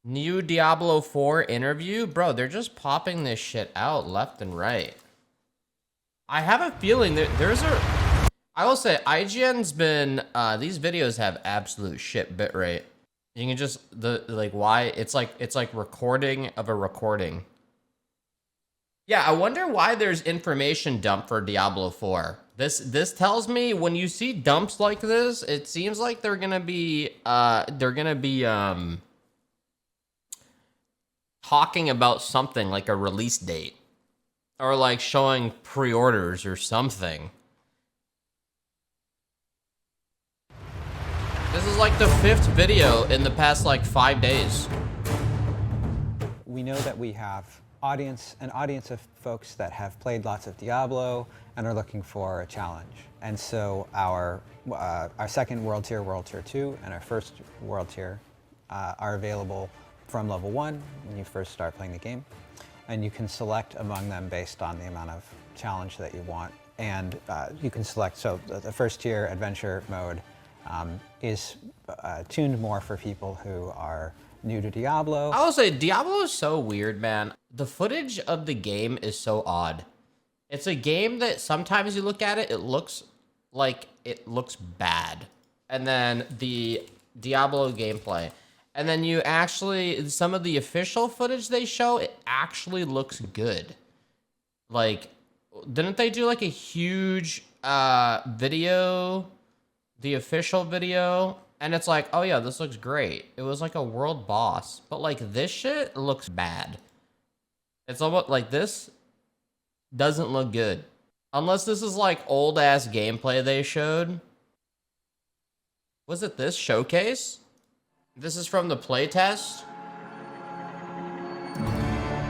New Diablo 4 interview? Bro, they're just popping this shit out left and right. I have a feeling that I will say, IGN's been, these videos have absolute shit bitrate. You can just, why? It's like recording of a recording. Yeah, I wonder why there's information dump for Diablo 4. This tells me when you see dumps like this, it seems like they're gonna be talking about something like a release date or like showing pre-orders or something. This is like the 5th video in the past like 5 days. We know that we have an audience of folks that have played lots of Diablo and are looking for a challenge. And so our second World Tier 2, and our first World Tier are available from level 1 when you first start playing the game. And you can select among them based on the amount of challenge that you want. And you can select, so the first tier adventure mode is tuned more for people who are new to Diablo. I will say Diablo is so weird, man. The footage of the game is so odd. It's a game that sometimes you look at it, it looks bad. And then the Diablo gameplay. And then you actually, some of the official footage they show, it actually looks good. Like, didn't they do like a huge video, the official video? And it's like, oh yeah, this looks great. It was like a world boss. But like this shit looks bad. It's almost like this doesn't look good. Unless this is like old ass gameplay they showed. Was it this showcase? This is from the playtest.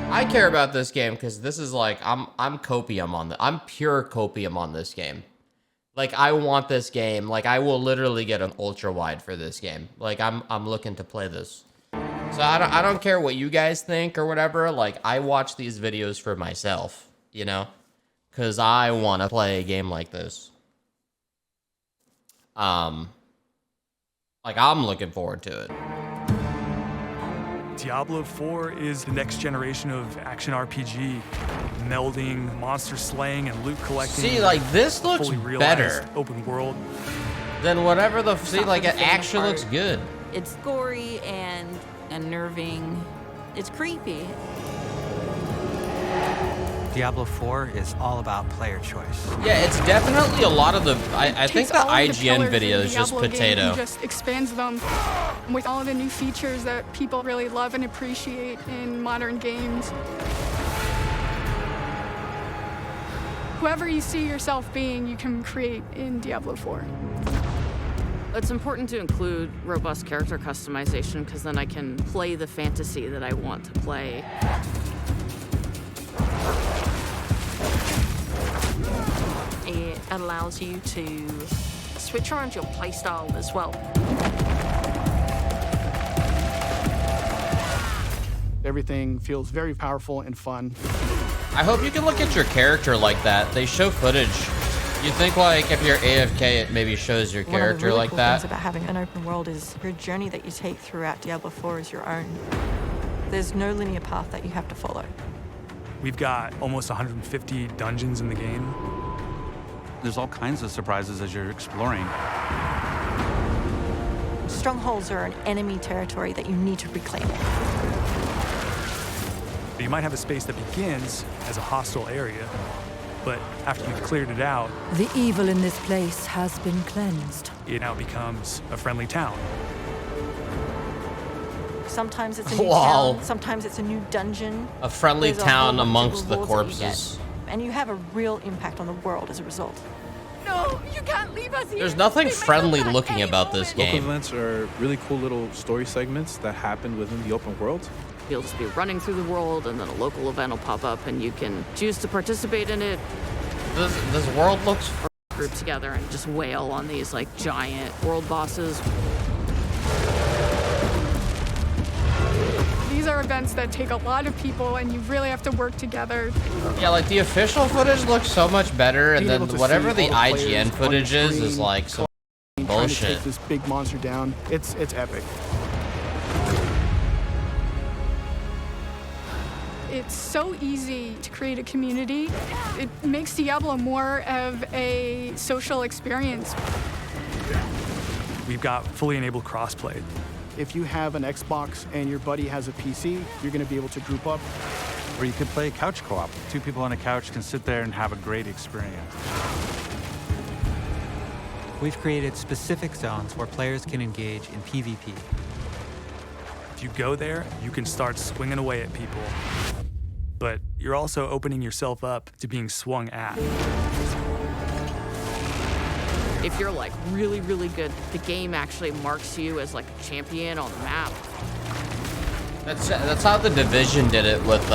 I care about this game because this is like, I'm copium on I'm pure copium on this game. Like, I want this game. Like, I will literally get an ultra wide for this game. Like, I'm looking to play this. So I don't care what you guys think or whatever. Like, I watch these videos for myself, you know, because I want to play a game like this. Like, I'm looking forward to it. Diablo 4 is the next generation of action RPG, melding monster slaying and loot collecting. See, like, this looks better. Open world. Than whatever the, see, like, it actually looks good. It's gory and unnerving. It's creepy. Diablo 4 is all about player choice. Yeah, it's definitely a lot of the, I think the IGN video is just potato. He just expands them with all the new features that people really love and appreciate in modern games. Whoever you see yourself being, you can create in Diablo 4. It's important to include robust character customization because then I can play the fantasy that I want to play. It allows you to switch around your playstyle as well. Everything feels very powerful and fun. I hope you can look at your character like that. They show footage. You think like if you're AFK, it maybe shows your character One of the really like cool that. things about having an open world is your journey that you take throughout Diablo 4 is your own. There's no linear path that you have to follow. We've got almost 150 dungeons in the game. There's all kinds of surprises as you're exploring. Strongholds are an enemy territory that you need to reclaim. You might have a space that begins as a hostile area, but after you've cleared it out, the evil in this place has been cleansed. It now becomes a friendly town. Sometimes it's a new town, sometimes it's a new dungeon. A friendly town amongst the corpses. And you have a real impact on the world as a result. No, you can't leave us here. There's nothing friendly looking about this game. Local events are really cool little story segments that happen within the open world. You'll just be running through the world and then a local event will pop up and you can choose to participate in it. This world looks group together and just wail on these like giant world bosses. These are events that take a lot of people and you really have to work together. Yeah, like the official footage looks so much better, and then whatever the IGN footage is like some bullshit. Trying to take this big monster down. It's epic. It's so easy to create a community. It makes Diablo more of a social experience. We've got fully enabled crossplay. If you have an Xbox and your buddy has a PC, you're going to be able to group up. Or you could play couch co-op. 2 people on a couch can sit there and have a great experience. We've created specific zones where players can engage in PvP. If you go there, you can start swinging away at people. But you're also opening yourself up to being swung at. If you're like really, really good, the game actually marks you as like a champion on the map. That's how the Division did it with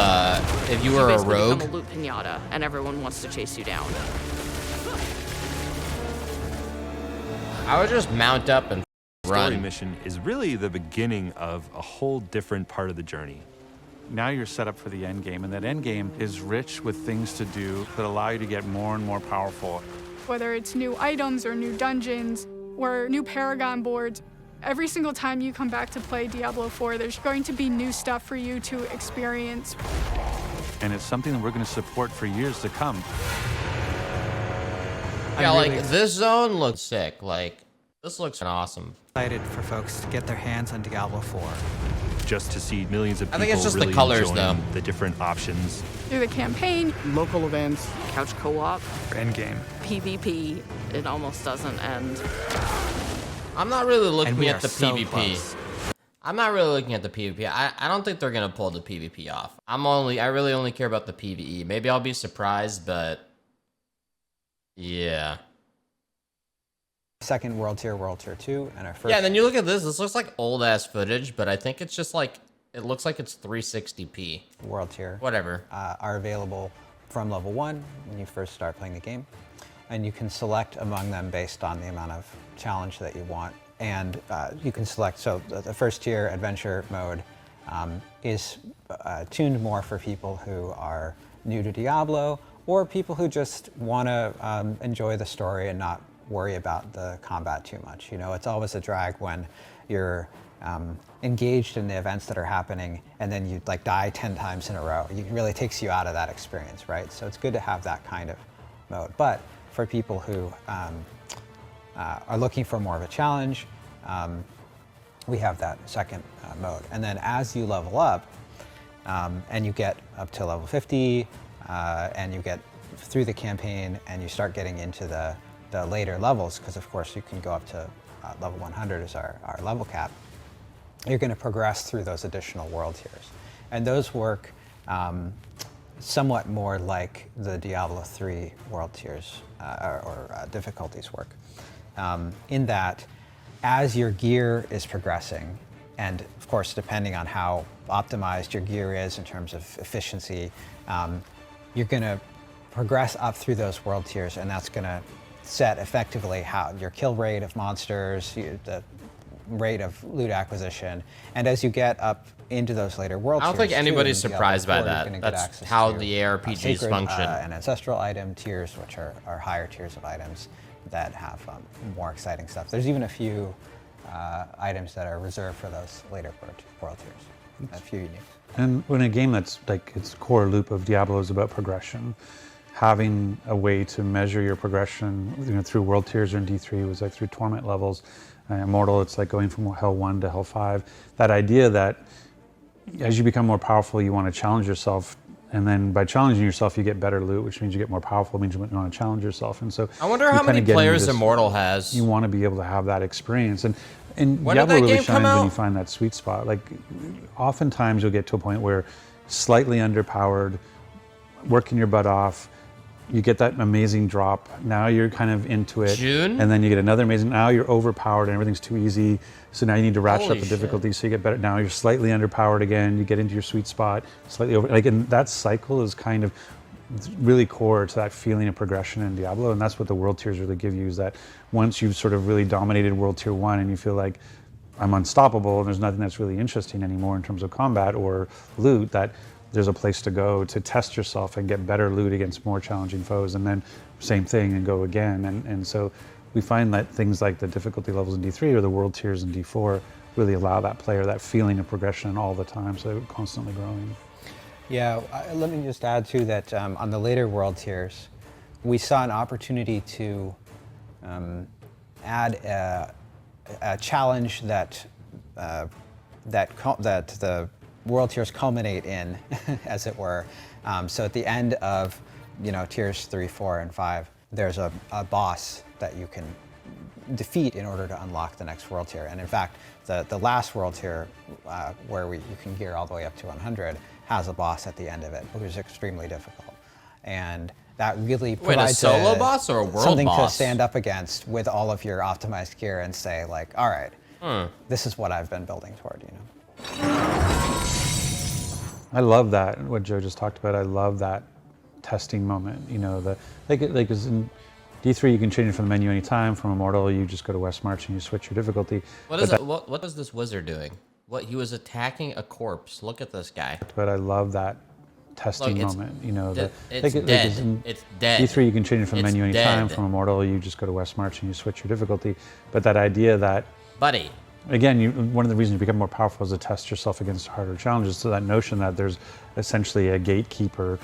if you were a rogue. Become a loot pinata, and everyone wants to chase you down. I would just mount up and run. Story mission is really the beginning of a whole different part of the journey. Now you're set up for the end game, and that end game is rich with things to do that allow you to get more and more powerful. Whether it's new items or new dungeons or new Paragon boards, every single time you come back to play Diablo 4, there's going to be new stuff for you to experience. And it's something that we're going to support for years to come. Yeah, like this zone looks sick. Like this looks awesome. Excited for folks to get their hands on Diablo 4. Just to see millions of people I think it's just really the colors, enjoying though. the different options. Through the campaign, local events, couch co-op, endgame, PvP, it almost doesn't end. I'm not really looking at the so PvP. close. I'm not really looking at the PvP. I don't think they're gonna pull the PvP off. I really only care about the PvE. Maybe I'll be surprised, but yeah. Second World Tier 2, and our first. Yeah, and then you look at this. This looks like old ass footage, but I think it's just like it looks like it's 360p. World Tier. Whatever. Are available from level 1 when you first start playing the game, and you can select among them based on the amount of challenge that you want. And you can select. So the first tier adventure mode is tuned more for people who are new to Diablo or people who just want to enjoy the story and not worry about the combat too much. You know, it's always a drag when you're engaged in the events that are happening and then you like die 10 times in a row. It really takes you out of that experience, right? So it's good to have that kind of mode. But for people who are looking for more of a challenge, we have that second mode. And then as you level up and you get up to level 50 and you get through the campaign and you start getting into the later levels, because of course you can go up to level 100 is our level cap, you're going to progress through those additional world tiers. And those work somewhat more like the Diablo 3 world tiers or difficulties work, in that as your gear is progressing, and of course depending on how optimized your gear is in terms of efficiency, you're going to progress up through those world tiers, and that's going to set effectively how your kill rate of monsters, the rate of loot acquisition, and as you get up into those later world tiers. I don't think anybody's surprised by that. That's how the ARPGs sacred, function. And ancestral item tiers, which are higher tiers of items that have more exciting stuff. There's even a few items that are reserved for those later world tiers. A few unique. And when a game that's like its core loop of Diablo is about progression, having a way to measure your progression, through world tiers or in D3 was like through torment levels. Immortal, it's like going from Hell 1 to Hell 5. That idea that as you become more powerful, you want to challenge yourself, and then by challenging yourself, you get better loot, which means you get more powerful, means you want to challenge yourself. And so I wonder how many players Immortal has. You want to be able to have that experience. And when Diablo did that really game come shines when out? you find that sweet spot. Like, oftentimes you'll get to a point where slightly underpowered, working your butt off, you get that amazing drop. Now you're kind of into it. June? And then you get another amazing, now you're overpowered and everything's too easy. So now you need to ratchet Holy up the shit. difficulty so you get better. Now you're slightly underpowered again, you get into your sweet spot, slightly over, and that cycle is kind of really core to that feeling of progression in Diablo. And that's what the world tiers really give you, is that once you've sort of really dominated world tier 1 and you feel like I'm unstoppable and there's nothing that's really interesting anymore in terms of combat or loot, that there's a place to go to test yourself and get better loot against more challenging foes, and then same thing and go again. And so we find that things like the difficulty levels in D3 or the world tiers in D4 really allow that player that feeling of progression all the time, so constantly growing. Yeah, let me just add too that on the later world tiers, we saw an opportunity to add a challenge that that the world tiers culminate in, as it were. So at the end of tiers 3, 4, and 5, there's a boss that you can defeat in order to unlock the next world tier. And in fact, the last world tier, where you can gear all the way up to 100, has a boss at the end of it, which is extremely difficult. And that really provides a solo boss or a world something boss? to stand up against with all of your optimized gear and say, like, all right, this is what I've been building toward, I love that, what Joe just talked about. I love that testing moment. Like as in D3, you can change it from the menu anytime. From Immortal, you just go to West March and you switch your difficulty. What is it? What is this wizard doing? What, he was attacking a corpse. Look at this guy. But I love that testing moment. It's dead. It's dead. D3, you can change it from the menu anytime. Dead. From Immortal, you just go to West March and you switch your difficulty. But that idea that, buddy, again, one of the reasons you become more powerful is to test yourself against harder challenges. So that notion that there's essentially a gatekeeper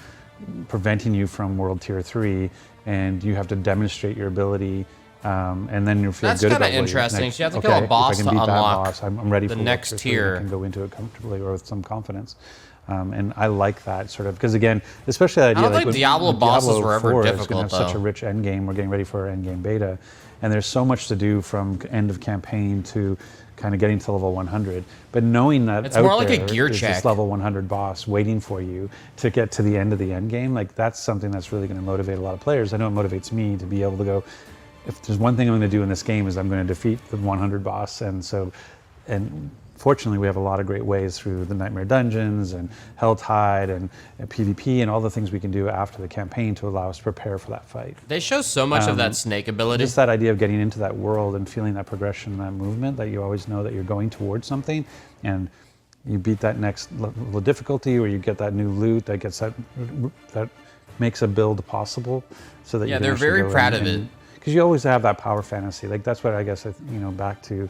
preventing you from World Tier 3, and you have to demonstrate your ability, and then you feel good about That's kind of interesting. So you have to kill a boss to unlock I'm ready for the next tier. I can go into it comfortably or with some confidence. And I like that sort of, because again, especially that idea, I don't think Diablo bosses were ever difficult, it's going to have such a rich end game. We're getting ready for our end game beta, and there's so much to do from end of campaign to kind of getting to level 100. But knowing that it's more like a gear is check. this level 100 boss waiting for you to get to the end of the end game, like that's something that's really going to motivate a lot of players. I know it motivates me to be able to go, if there's one thing I'm going to do in this game is I'm going to defeat the 100 boss. And fortunately, we have a lot of great ways through the Nightmare Dungeons and Helltide and PvP and all the things we can do after the campaign to allow us to prepare for that fight. They show so much of that snake ability. Just that idea of getting into that world and feeling that progression, that movement, that you always know that you're going towards something, and you beat that next level of difficulty, or you get that new loot that gets that makes a build possible, so that they're very proud of it. Because you always have that power fantasy. Like that's what I guess back to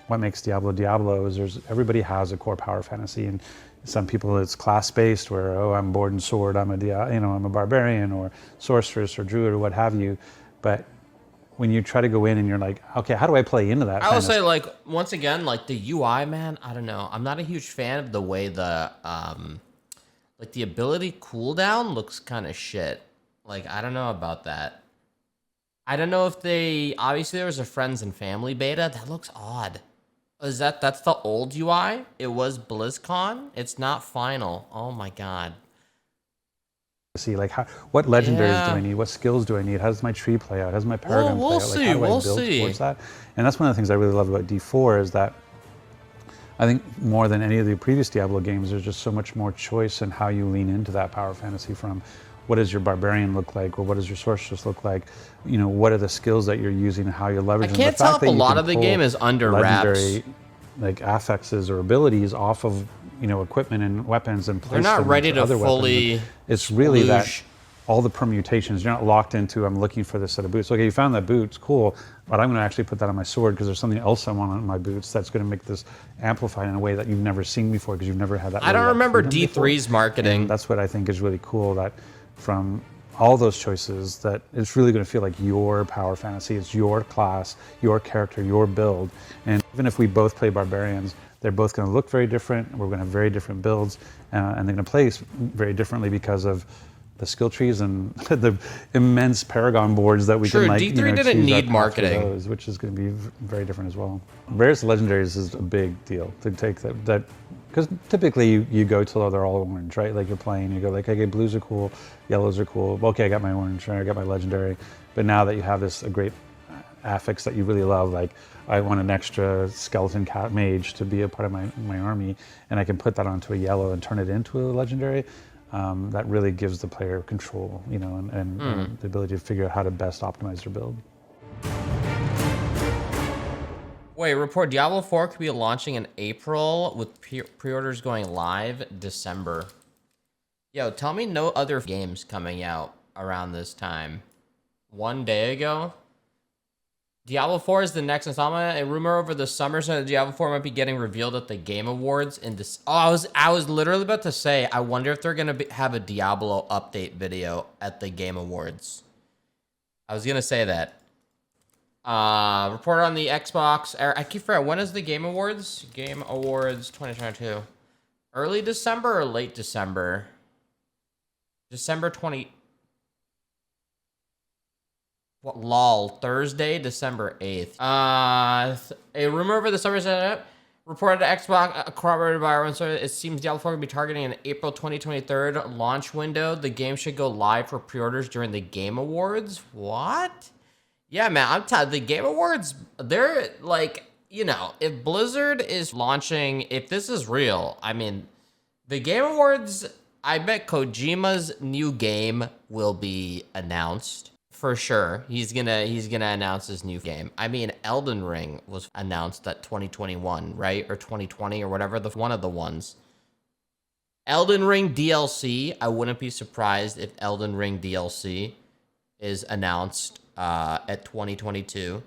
what makes Diablo is everybody has a core power fantasy, and some people it's class based, where I'm board and sword, I'm a barbarian or sorceress or druid or what have you. But when you try to go in and you're like, okay, how do I play into that? I will say, like, once again, like the UI, man, I don't know. I'm not a huge fan of the way the like the ability cooldown looks kind of shit. Like, I don't know about that. I don't know if obviously there was a friends and family beta. That looks odd. That's the old UI? It was BlizzCon? It's not final. Oh my god. See, like, what legendaries do I need? What skills do I need? How does my tree play out? How does my paragon play out? Like, how do I build towards that? And that's one of the things I really love about D4 is that I think more than any of the previous Diablo games, there's just so much more choice in how you lean into that power fantasy, from what does your barbarian look like, or what does your sorceress look like? What are the skills that you're using and how you're leveraging? I can't tell if a lot of the game is under wraps. Like affixes or abilities off of equipment and weapons and place. They're not ready to fully. It's really that all the permutations. You're not locked into, I'm looking for this set of boots. Okay, you found that boots, cool, but I'm going to actually put that on my sword because there's something else I want on my boots that's going to make this amplified in a way that you've never seen before because you've never had that. I don't remember D3's marketing. And that's what I think is really cool, that from all those choices, that it's really going to feel like your power fantasy. It's your class, your character, your build. And even if we both play barbarians, they're both going to look very different. We're going to have very different builds, and they're going to play very differently because of the skill trees and the immense paragon boards that we can D3 didn't need marketing, those, which is going to be very different as well. Various legendaries is a big deal to take that. Because typically you go till they're all orange, right? Like you're playing, you go like, okay, blues are cool, yellows are cool. Okay, I got my orange, I got my legendary. But now that you have a great affix that you really love, like I want an extra skeleton cat mage to be a part of my army, and I can put that onto a yellow and turn it into a legendary. That really gives the player control, and the ability to figure out how to best optimize their build. Wait, report Diablo 4 could be launching in April with pre-orders going live December. Yo, tell me no other games coming out around this time. One day ago? Diablo 4 is the next installment. A rumor over the summer said that Diablo 4 might be getting revealed at the Game Awards in this. Oh, I was literally about to say, I wonder if they're gonna have a Diablo update video at the Game Awards. I was gonna say that. Reported on the Xbox. I keep forgetting, when is the Game Awards? Game Awards 2022. Early December or late December? December 20. What, lol, Thursday, December 8th. A rumor over the summer said, reported to Xbox, corroborated by our own source, it seems Diablo 4 will be targeting an April 2023 launch window. The game should go live for pre-orders during the Game Awards. What? Yeah, man, I'm telling the Game Awards, they're like, you know, if Blizzard is launching, if this is real, I mean, the Game Awards, I bet Kojima's new game will be announced. For sure, he's gonna announce his new game. I mean, Elden Ring was announced at 2021, right? Or 2020 or whatever, one of the ones. Elden Ring DLC, I wouldn't be surprised if Elden Ring DLC is announced at 2022.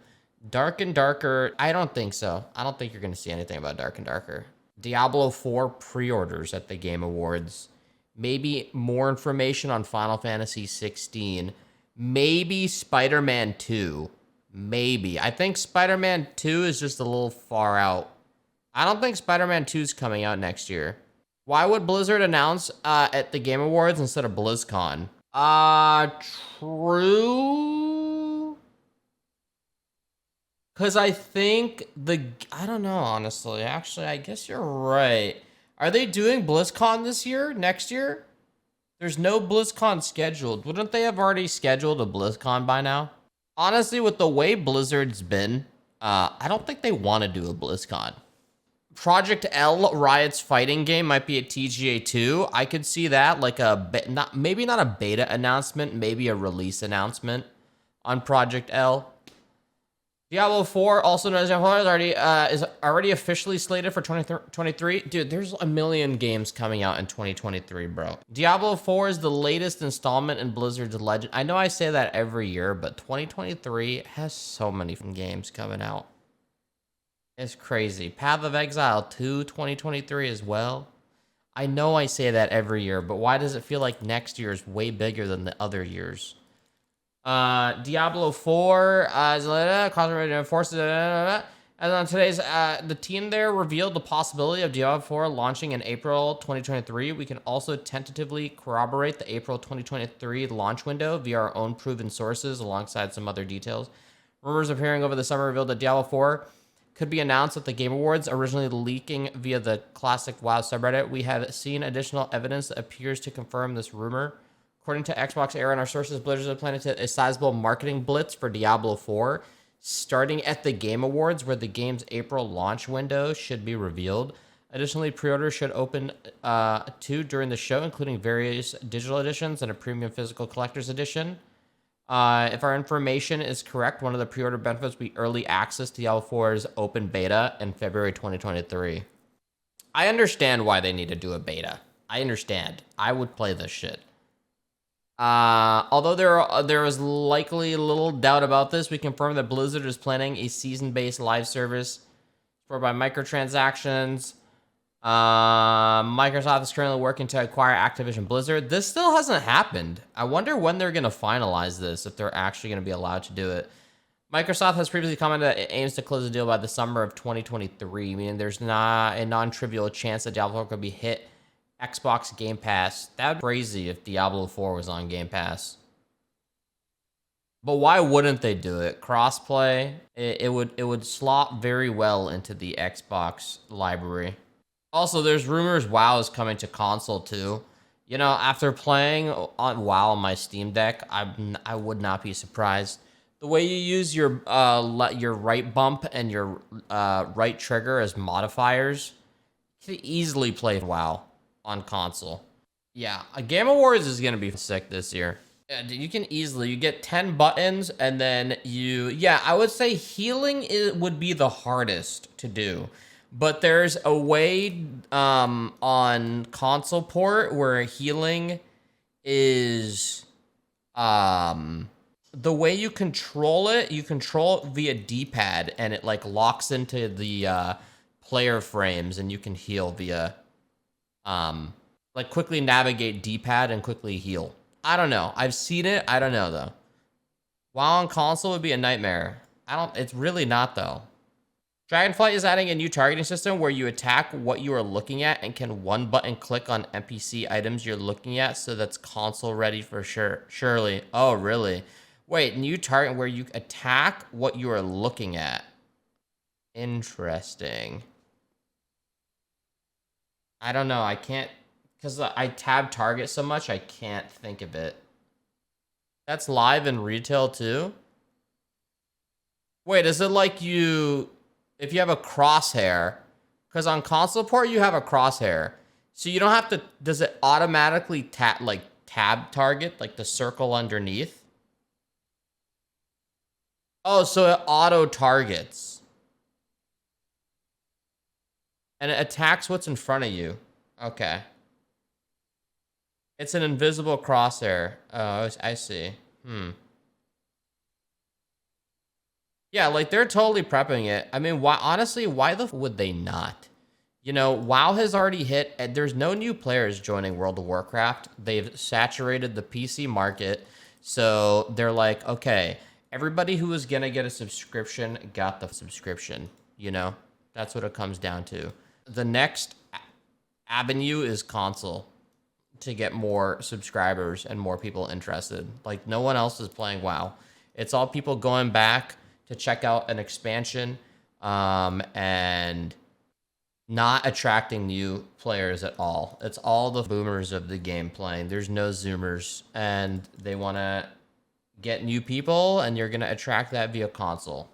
Dark and Darker, I don't think so. I don't think you're gonna see anything about Dark and Darker. Diablo 4 pre-orders at the Game Awards. Maybe more information on Final Fantasy 16. Maybe Spider-Man 2. Maybe. I think Spider-Man 2 is just a little far out. I don't think Spider-Man 2 is coming out next year. Why would Blizzard announce at the Game Awards instead of BlizzCon? True. Because I think I don't know, honestly. Actually, I guess you're right. Are they doing BlizzCon this year? Next year? There's no BlizzCon scheduled. Wouldn't they have already scheduled a BlizzCon by now? Honestly, with the way Blizzard's been, I don't think they want to do a BlizzCon. Project L, Riot's fighting game, might be at TGA 2. I could see that, like maybe not a beta announcement, maybe a release announcement on Project L. Diablo 4, also known as Diablo 4, is already officially slated for 2023. Dude, there's a million games coming out in 2023, bro. Diablo 4 is the latest installment in Blizzard's legend. I know I say that every year, but 2023 has so many games coming out. It's crazy. Path of Exile 2, 2023 as well. I know I say that every year, but why does it feel like next year is way bigger than the other years? Diablo 4, forces, and on today's, the team there revealed the possibility of Diablo 4 launching in April 2023. We can also tentatively corroborate the April 2023 launch window via our own proven sources alongside some other details. Rumors appearing over the summer revealed that Diablo 4 could be announced at the Game Awards, originally leaking via the Classic WoW subreddit. We have seen additional evidence that appears to confirm this rumor. According to Xbox Era and our sources, Blizzard is planning a sizable marketing blitz for Diablo 4, starting at the Game Awards, where the game's April launch window should be revealed. Additionally, pre-orders should open too during the show, including various digital editions and a premium physical collector's edition. If our information is correct, one of the pre-order benefits will be early access to Diablo 4's open beta in February 2023. I understand why they need to do a beta. I understand. I would play this shit. Although there is likely little doubt about this, we confirm that Blizzard is planning a season-based live service supported by microtransactions. Microsoft is currently working to acquire Activision Blizzard. This still hasn't happened. I wonder when they're going to finalize this, if they're actually going to be allowed to do it. Microsoft has previously commented that it aims to close the deal by the summer of 2023, meaning there's not a non-trivial chance that Diablo 4 could be hit Xbox Game Pass. That would be crazy if Diablo 4 was on Game Pass. But why wouldn't they do it? Crossplay, it would slot very well into the Xbox library. Also, there's rumors WoW is coming to console too. You know, after playing on WoW on my Steam Deck, I would not be surprised. The way you use your right bump and your right trigger as modifiers, you can easily play WoW on console. Yeah, a Game Awards is gonna be sick this year. Yeah, you can easily, you get 10 buttons and then I would say healing would be the hardest to do. But there's a way on console port where healing is the way you control it, you control it via D-pad, and it like locks into the player frames, and you can heal via like quickly navigate D-pad and quickly heal. I don't know. I've seen it. I don't know though. WoW on console would be a nightmare. It's really not though. Dragonflight is adding a new targeting system where you attack what you are looking at and can one button click on NPC items you're looking at, so that's console ready for sure. Surely. Oh, really? Wait, new target where you attack what you are looking at. Interesting. I don't know. I can't, because I tab target so much, I can't think of it. That's live in retail too? Wait, is it like you, if you have a crosshair, because on console port you have a crosshair, so you don't have to, does it automatically tab target, like the circle underneath? Oh, so it auto targets. And it attacks what's in front of you. Okay. It's an invisible crosshair. Oh, I see. Yeah, like they're totally prepping it. I mean, why? Honestly, why the f would they not? You know, WoW has already hit, and there's no new players joining World of Warcraft. They've saturated the PC market, so they're like, okay, everybody who was gonna get a subscription got the subscription. You know, that's what it comes down to. The next avenue is console to get more subscribers and more people interested. Like, no one else is playing WoW. It's all people going back to check out an expansion and not attracting new players at all. It's all the boomers of the game playing. There's no zoomers, and they want to get new people, and you're going to attract that via console.